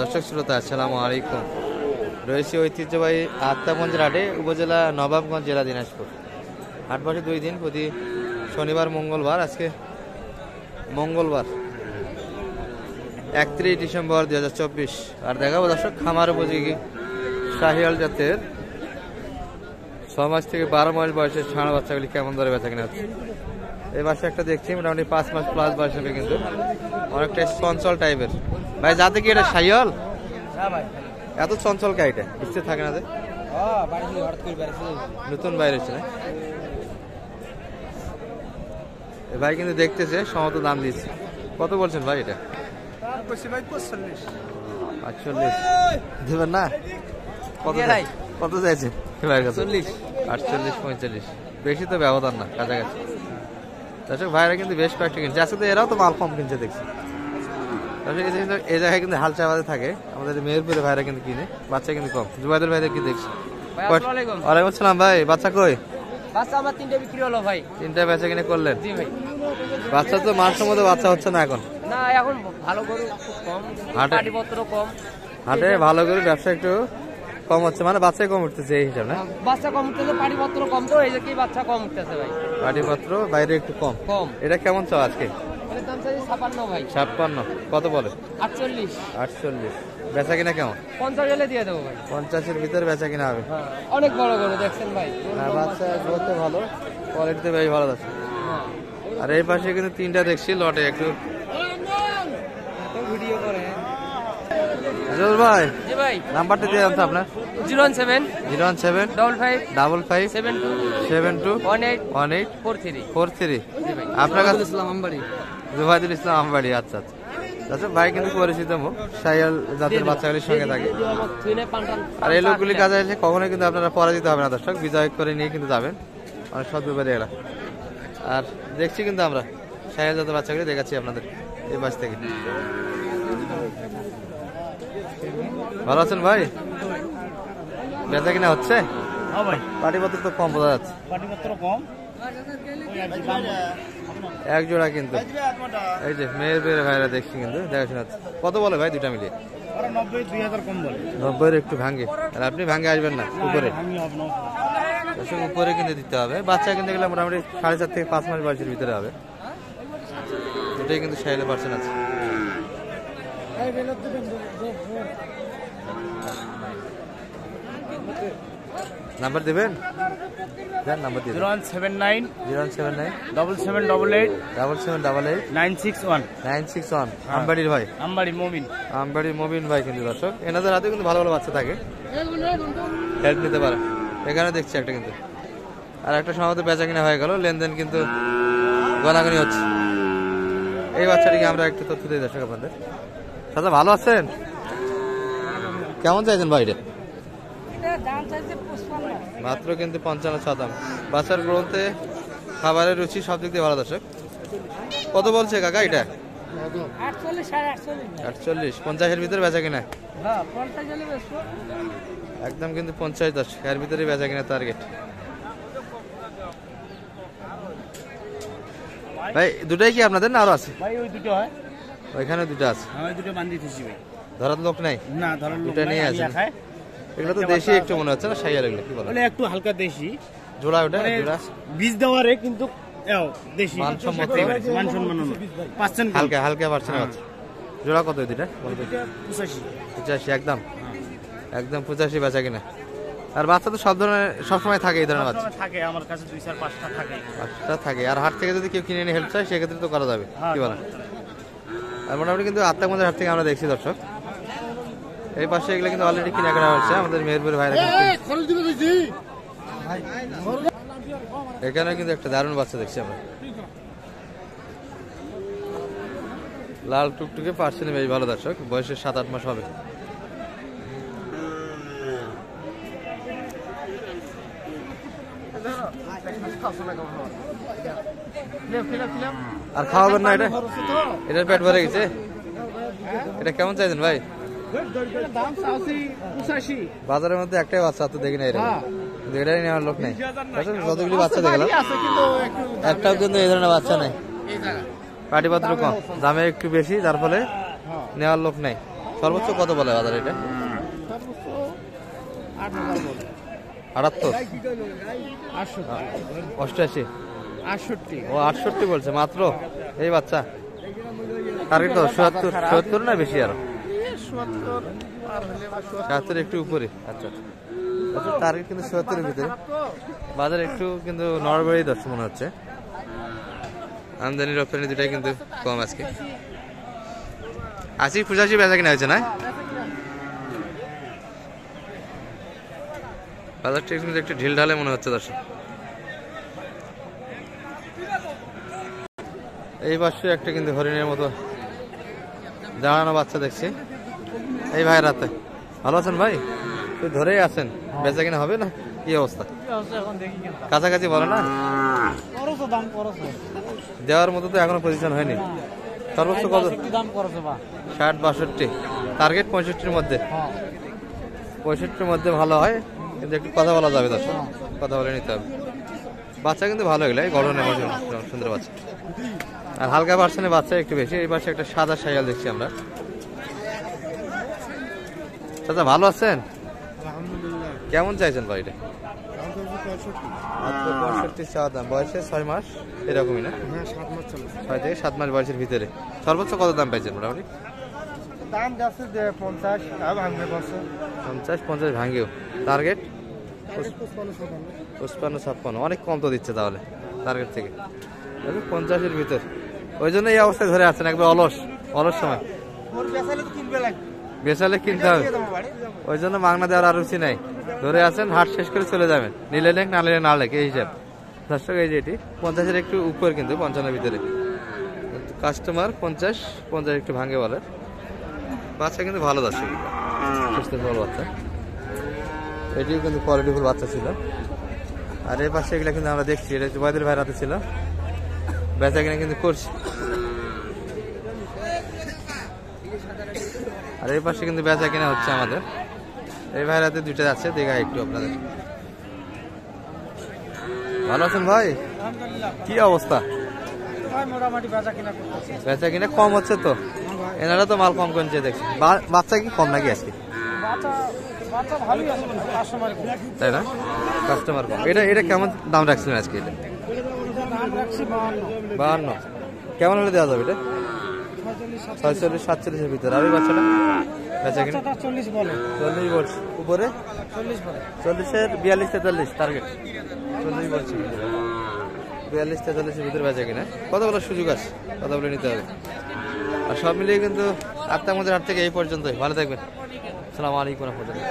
দর্শক শ্রোতা আসসালামু আলাইকুম। রয়েছে ঐতিহ্যবাহী আত্মাগঞ্জের হাটে, উপজেলা নবাবগঞ্জ, জেলা দিনাজপুর। হাট বসে 2 দিন, প্রতি শনিবার মঙ্গলবার। আজকে মঙ্গলবার 31 ডিসেম্বর 2024। আর দেখাবো দর্শক খামার উপযোগী শাহিওয়াল জাতের 6 মাস থেকে 12 মাস বয়সের ষাঁড় বাচ্চাগুলি কেমন দরে বেচা কিনা হচ্ছে। এই পাশে একটা দেখছি মোটামুটি 5 মাস প্লাস বয়স হবে, কিন্তু অনেকটা চঞ্চল টাইপের। ভাই যাতে কি এটা শাহিওয়াল? এত চঞ্চল কে এটা? বুঝতে থাকে না যে নতুন বাইরে হচ্ছে না। ভাই কিন্তু দেখতেছে সমত দাম দিচ্ছে। কত বলছেন ভাই এটা? 48 দেবেন না? কত চাইছেন? 48 45, বেশি তো ব্যবধান না, কাছাকাছি। দর্শক ভাইরা কিন্তু বেশ কয়েকটা কিনছে আজকে, তো এরাও তো মাল কম কিনছে দেখছি। এই জায়গায় কিন্তু হাল চাবাতে থাকে আমাদের মেহেরপুরে ভাইরা কিন্তু কিনে, বাচ্চা কিন্তু কম। জুবাইদুল ভাইদের কি দেখছি? ওয়ালাইকুম আসসালাম ভাই, বাচ্চা কই? বাচ্চা আমার 3টে বিক্রি হলো ভাই। 3টা বেচা কিনে করলেন? জি ভাই। বাচ্চা তো মাসের মধ্যে বাচ্চা হচ্ছে না এখন? না, এখন ভালো গরু খুব কম, পাটিপত্র কম। হাটে ভালো করে ব্যবসা একটু কম হচ্ছে, মানে বাচ্চা কম উঠতেছে এই হিসাবে। বাচ্চা কম উঠতেছে, পাটিপত্র কম, তো এই যে কি বাচ্চা কম উঠতেছে ভাই। পাটিপত্র বাইরে একটু কম। এটা কেমন চাও আজকে? এর দাম চাই 56 ভাই। 56? কত বলে? 48। বেচা কিনা কেমন? 50 হলে দিয়ে দেবো ভাই। 50-এর ভিতরে বেচা কিনা হবে? অনেক বড় গরু দেখছেন ভাই। বাচ্চা গ্রোথে ভালো, কোয়ালিটিতে বেশ ভালো আছে। আর এই পাশে কিন্তু 3টা দেখছি লটে। একটু ভিডিও করে জোর ভাই। জি ভাই, নাম্বারটা দিয়ে দেন তো আপনার। 017 55 55 72 18 43। আপনার কাছে জুবাইদুল ইসলাম আমবাড়ি। আচ্ছা আচ্ছা। আচ্ছা ভাই কিন্তু পরিচিত মুখ, শাহিওয়াল জাতের বাচ্চাগুলির সঙ্গে থাকে। আর এই লোকগুলির কাছে এসে কখনোই কিন্তু আপনারা পরাজিত হবে না দর্শক, বিজয় করে নিয়ে কিন্তু যাবেন। অনেক সৎ ব্যাপারে এরা। আর দেখছি কিন্তু আমরা শাহিওয়াল জাতের বাচ্চাগুলি দেখাচ্ছি আপনাদের এই পাশ থেকে। ভালো আছেন ভাই? বেচা কিনা হচ্ছে? পাটিপত্র তো কম বোঝা যাচ্ছে। এক জোড়া কিন্তু এই যে মেয়ের বেড়ে ভাইরা দেখছি কিন্তু দেখাশোনা। কত বলে ভাই দুইটা মিলিয়ে? 90 একটু ভাঙ্গে। আর আপনি ভাঙ্গে আসবেন না উপরে? উপরে কিন্তু দিতে হবে। বাচ্চা কিনতে গেলে মোটামুটি 4.5 থেকে 5 মাস বয়সের ভিতরে হবে। এটাই কিন্তু শাহিওয়াল পার্সেন্ট আছে। নাম্বার দেবেন? নাম্বার দিয়ে 079 7788 961 আমবাড়ির ভাই, আমবাড়ির মবিন ভাই কিন্তু দর্শক। এনাদের হাতে কিন্তু ভালো ভালো বাচ্চা থাকে, হেল্প নিতে পারে। এখানে দেখছি একটা কিন্তু, আর একটা সম্ভবত বেচা কিনা হয়ে গেল, লেনদেন কিন্তু গনাগনি হচ্ছে। এই বাচ্চাটিকে আমরা একটু তথ্য দিই দর্শক আপনাদের। দাদা ভালো আছেন? কেমন চাইছেন ভাই? মাত্র কিন্তু 55। বাচ্চার গ্রন্থে খাবারের রুচি সব দিক দিয়ে ভালো দর্শক। কত বলছে কাকা এটা? 48 50-এর ভিতরে বেচা কিনা? একদম কিন্তু 50 এর ভিতরে বেচা কিনা টার্গেট। ভাই দুটাই কি আপনাদের না আরো আছে? ওইখানে দুটো আছে। ধরার লোক নাই? দুটা নিয়ে আছে। এগুলো তো দেশি একটু মনে হচ্ছে না শাহিওয়াল? এগুলো কি বলে? একটু হালকা দেশি জোড়া। ওটা জোড়া বীজ দেওয়ারে কিন্তু দেশি মানসম্মত, হালকা হালকা পারছেন। জোড়া কত দুইটা? 85 একদম 85 বেচা কিনা। আর বাচ্চা তো সব ধরনের সবসময় থাকে, এই ধরনের বাচ্চা থাকে আমার কাছে 2-4-5টা থাকে। আর হাট থেকে যদি কেউ কিনে নিয়ে হেল্প চায় সেক্ষেত্রে তো করা যাবে, কি বলেন? আর মোটামুটি কিন্তু আত্মাগঞ্জের হাট থেকে আমরা দেখছি দর্শক। এই পাশে এগুলো কিন্তু অলরেডি কিনা করা হচ্ছে আমাদের মেহেরপুর ভাইরা। এখানে কিন্তু একটা দারুণ বাচ্চা দেখছি আমরা, লাল টুকটুকে পার্সেন্ট বেশ ভালো দর্শক, বয়সের 7-8 মাস হবে। আর খাওয়াবেন না এটা? এটার পেট ভরে গেছে। এটা কেমন চাইছেন ভাই? বাজারের মধ্যে একটাই বাচ্চা তো দেখি না, এটাই নেওয়ার লোক নেই। যতগুলি বাচ্চা দেখলাম একটাও কিন্তু এই ধরনের বাচ্চা নেই। পাটিপত্র কম, দামে একটু বেশি, যার ফলে নেওয়ার লোক নেই। সর্বোচ্চ কত বলে বাজার এটা? 88, 68 ও 68 বলছে মাত্র এই বাচ্চা। টার্গেট তো 77 না বেশি আরো? 77 একটু উপরে। আচ্ছা আচ্ছা, টার্গেট কিন্তু 77 এর ভিতরে। বাজার একটু কিন্তু নড়বড়েই দর্শক মনে হচ্ছে। আমদানি রপ্তানি দুটাই কিন্তু কম আজকে। 80-85 বেচা কিনা হয়েছে না? বাজারটা কিন্তু একটু ঢিল ঢালে মনে হচ্ছে দর্শক। এই পাশে একটা কিন্তু হরিণের মতো দাঁড়ানো বাচ্চা দেখছি। এই ভাই রাতে ভালো আছেন ভাই? তুই ধরেই আছেন, বেচা কিনা হবে না? কি অবস্থা? কাছাকাছি বলে না দেওয়ার মতো তো এখনো পজিশন হয়নি। সর্বোচ্চ কত? 60-62, টার্গেট 65-র মধ্যে। 65-র মধ্যে ভালো হয়, কিন্তু একটু কথা বলা যাবে দর্শক, কথা বলে নিতে হবে। বাচ্চা কিন্তু ভালো এগুলো, এই গঠনের মধ্যে সুন্দর বাচ্চা। আর হালকা পার্সেন্টের বাচ্চা একটু বেশি। এই পাশে একটা সাদা শাইয়াল দেখছি আমরা। চাচা ভালো আছেন? কেমন চাইছেন ভাই এটা? 65 চাওয়া দাম। বয়সে 6 মাস এরকমই না? 6 থেকে 7 মাস বয়সের ভিতরে। সর্বোচ্চ কত দাম পাইছেন মোটামুটি? দাম যাচ্ছে 50 ভাঙবে 50-50 ভাঙেও। টার্গেট 55-56, অনেক কম তো দিচ্ছে তাহলে টার্গেট থেকে। 50-এর ভিতর, ওই জন্য এই অবস্থায় ধরে আছেন একবার অলস সময়। বেচালে কিনতে হবে, ওই জন্য মাগনা দেওয়ার আর রুচি নাই। ধরে আছেন, হাট শেষ করে চলে যাবেন, নিলে নেক না নিলে না লেখ, এই হিসাব দর্শক। এই যে এটি 50-এর একটু উপর, কিন্তু 55-এর ভিতরে। কাস্টমার 50 একটু ভাঙে বলে। বাচ্চা কিন্তু ভালো দর্শক, সুস্থ সবল বাচ্চা। এটিও কিন্তু কোয়ালিটিফুল বাচ্চা ছিল। আর এই পাশে এগুলো কিন্তু আমরা দেখছি, এটা জুবাইদুল ভাই রাতে ছিল, বেচা কিনা কিন্তু করছি। আর এই পাশে কিন্তু বেচা কিনা হচ্ছে আমাদের। এই ভাই রাতে দুইটা যাচ্ছে, দেখা একটু আপনাদের। ভালো আছেন ভাই? কি অবস্থা? বেচা কিনা কম হচ্ছে তো, এনারা তো মাল কম কিনছে দেখছি। বাচ্চা কি কম নাকি আজকে? তাই না, কাস্টমার কম। এটা কেমন দাম রাখছিলেন আজকে? এটা 52। কেমন হলে দেওয়া যাবে এটা? 46-47-এর ভিতরে। আর ওই বাচ্চাটা বেচা কিনা 40 বলছে উপরে। 40-এর 42-43 টার্গেট। 40 বলছে, 42-43-এর ভিতরে বেচা কিনা। কথা বলার সুযোগ আছে, কথা বলে নিতে হবে। আর সব মিলিয়ে কিন্তু 8টার মধ্যে হাট থেকে এই পর্যন্তই। ভালো থাকবেন। আসসালামু আলাইকুম রহমতুল্লাহ।